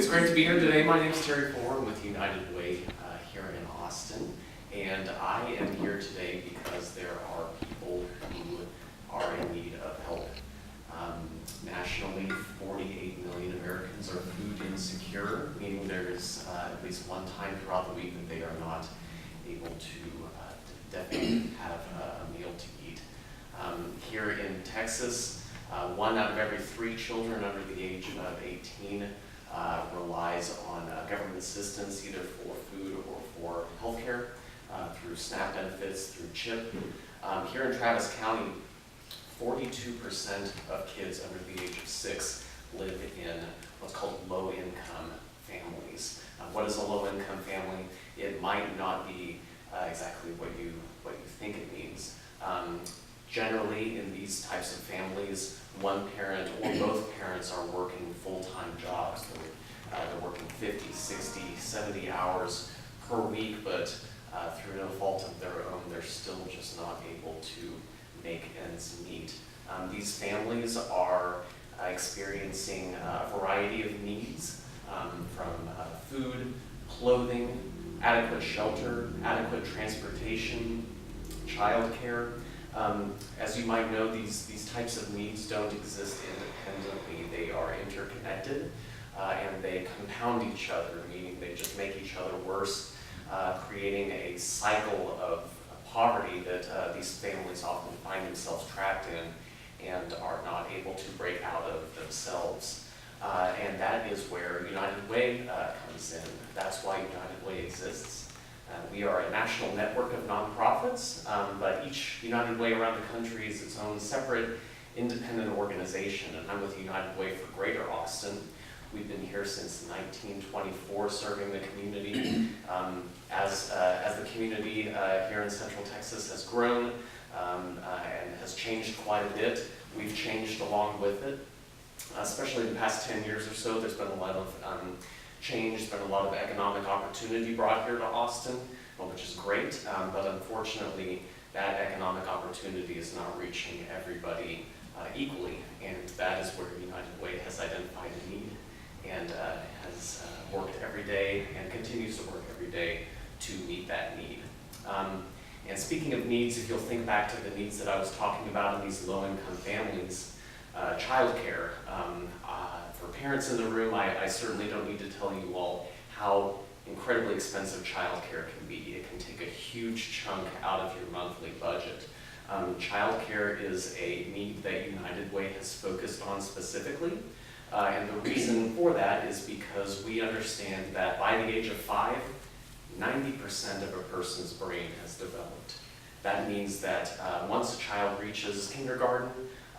It's great to be here today. My name is Terry Foor with United Way here in Austin, and I am here today because there are people who are in need of help. Nationally, 48 million Americans are food insecure, meaning there's at least one time throughout the week that they are not able to definitely have a meal to eat. Here in Texas, 1 out of every 3 children under the age of 18 relies on government assistance either for food or for healthcare through SNAP benefits, through CHIP. Here in Travis County, 42% of kids under the age of 6 live in what's called low-income families. What is a low-income family? It might not be exactly what you think it means. Generally, in these types of families, one parent or both parents are working full-time jobs. They're working 50, 60, 70 hours per week, but through no fault of their own, they're still just not able to make ends meet. These families are experiencing a variety of needs, from food, clothing, adequate shelter, adequate transportation, childcare. As you might know, these types of needs don't exist independently. They are interconnected, and they compound each other, meaning they just make each other worse, creating a cycle of poverty that these families often find themselves trapped in and are not able to break out of themselves. And that is where United Way comes in. That's why United Way exists. We are a national network of nonprofits, but each United Way around the country is its own separate independent organization, and I'm with United Way for Greater Austin. We've been here since 1924 serving the community. As the community here in Central Texas has grown and has changed quite a bit, we've changed along with it. Especially in the past 10 years or so, there's been a lot of change, there's been a lot of economic opportunity brought here to Austin, which is great, but unfortunately that economic opportunity is not reaching everybody equally, and that is where United Way has identified a need and has worked every day and continues to work every day to meet that need. And speaking of needs, if you'll think back to the needs that I was talking about in these low-income families, childcare. For parents in the room, I certainly don't need to tell you all how incredibly expensive childcare can be. It can take a huge chunk out of your monthly budget. Childcare is a need that United Way has focused on specifically. And the reason for that is because we understand that by the age of 5, 90% of a person's brain has developed. That means that once a child reaches kindergarten,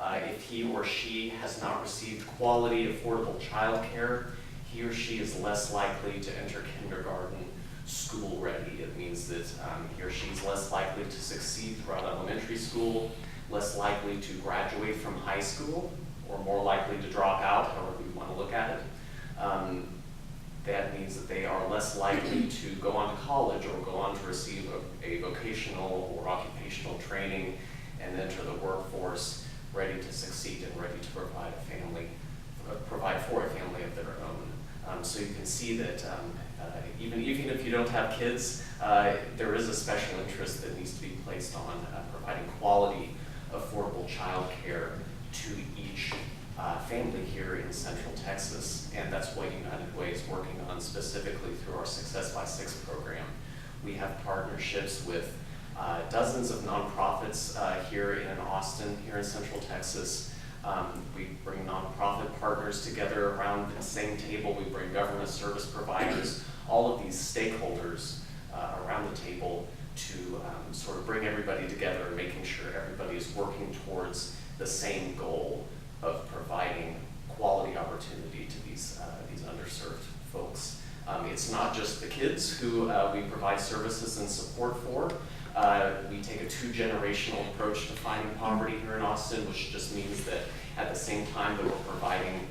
if he or she has not received quality, affordable childcare, he or she is less likely to enter kindergarten school ready. It means that he or she is less likely to succeed throughout elementary school, less likely to graduate from high school, or more likely to drop out, however we want to look at it. That means that they are less likely to go on to college or go on to receive a vocational or occupational training and enter the workforce ready to succeed and ready to provide for a family of their own. So you can see that even if you don't have kids, there is a special interest that needs to be placed on providing quality, affordable childcare to each family here in Central Texas, and that's what United Way is working on specifically through our Success by 6 program. We have partnerships with dozens of nonprofits here in Austin, here in Central Texas. We bring nonprofit partners together around the same table. We bring government service providers, all of these stakeholders around the table to sort of bring everybody together and making sure everybody is working towards the same goal of providing quality opportunity to these underserved folks. It's not just the kids who we provide services and support for. We take a 2-generational approach to fighting poverty here in Austin, which just means that at the same time that we're providing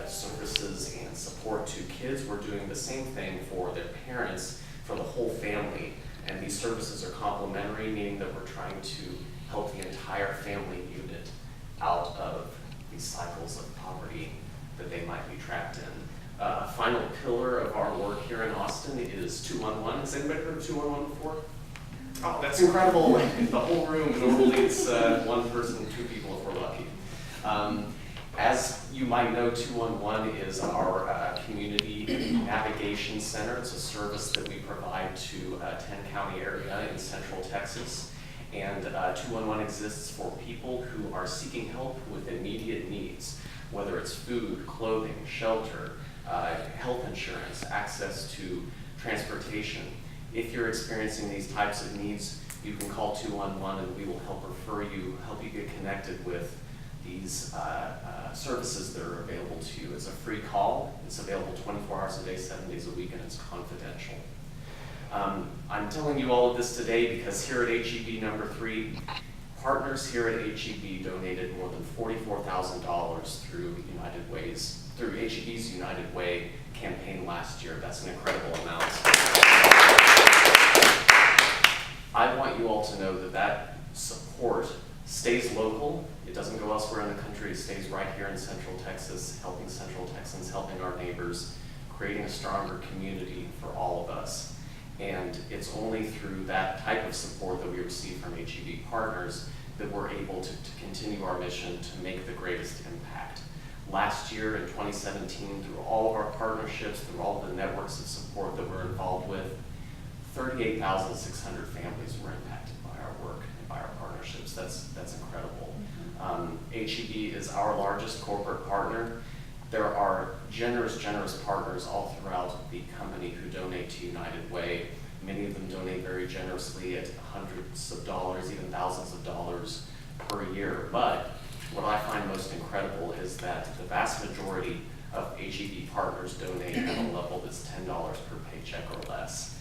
services and support to kids, we're doing the same thing for their parents, for the whole family. And these services are complementary, meaning that we're trying to help the entire family unit out of these cycles of poverty that they might be trapped in. final pillar of our work here in Austin is 211. Has anybody heard of 211 before? Oh, that's incredible. The whole room, normally it's one person, two people if we're lucky. As you might know, 211 is our community navigation center. It's a service that we provide to a 10-county area in Central Texas. And 211 exists for people who are seeking help with immediate needs, whether it's food, clothing, shelter, health insurance, access to transportation. If you're experiencing these types of needs, you can call 211 and we will help you get connected with these services that are available to you. It's a free call. It's available 24 hours a day, 7 days a week, and it's confidential. I'm telling you all of this today because here at HEB number 3, partners here at HEB donated more than $44,000 through HEB's United Way campaign last year. That's an incredible amount. I want you all to know that that support stays local. It doesn't go elsewhere in the country. It stays right here in Central Texas, helping Central Texans, helping our neighbors, creating a stronger community for all of us. And it's only through that type of support that we receive from HEB partners that we're able to continue our mission to make the greatest impact. Last year in 2017, through all of our partnerships, through all of the networks of support that we're involved with, 38,600 families were impacted by our work and by our partnerships. That's incredible. HEB is our largest corporate partner. There are generous partners all throughout the company who donate to United Way. Many of them donate very generously at hundreds of dollars, even thousands of dollars per year. But what I find most incredible is that the vast majority of HEB partners donate at a level that's $10 per paycheck or less.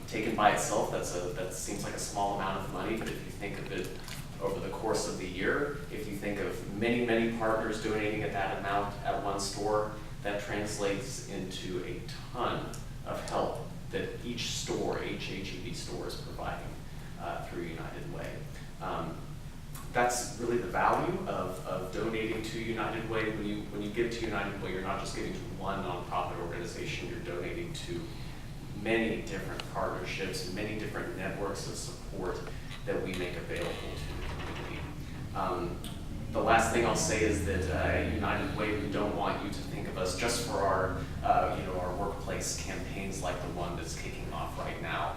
Taken by itself, that seems like a small amount of money, but if you think of it over the course of the year, if you think of many partners donating at that amount at one store, that translates into a ton of help that each HEB store is providing through United Way. That's really the value of donating to United Way. When you give to United Way, you're not just giving to one nonprofit organization, you're donating to many different partnerships, many different networks of support that we make available to the community. The last thing I'll say is that at United Way, we don't want you to think of us just for our workplace campaigns like the one that's kicking off right now.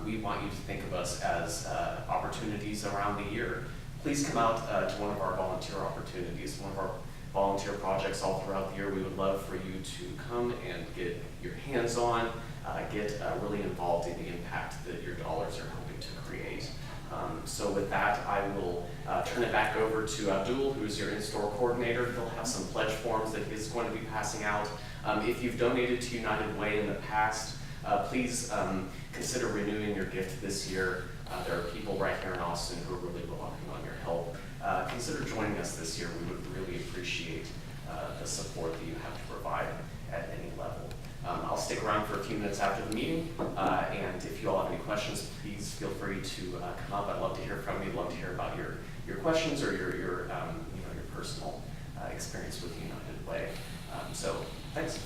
We want you to think of us as opportunities around the year. Please come out to one of our volunteer opportunities, one of our volunteer projects all throughout the year. We would love for you to come and get your hands on, get really involved in the impact that your dollars are helping to create. So with that, I will turn it back over to Abdul, who's your in-store coordinator. He'll have some pledge forms that he's going to be passing out. If you've donated to United Way in the past, please consider renewing your gift this year. There are people right here in Austin who are really relying on your help. Consider joining us this year. We would really appreciate the support that you have to provide at any level. I'll stick around for a few minutes after the meeting, and if you all have any questions, please feel free to come up. I'd love to hear from you. I'd love to hear about your questions or your personal experience with United Way. So thanks.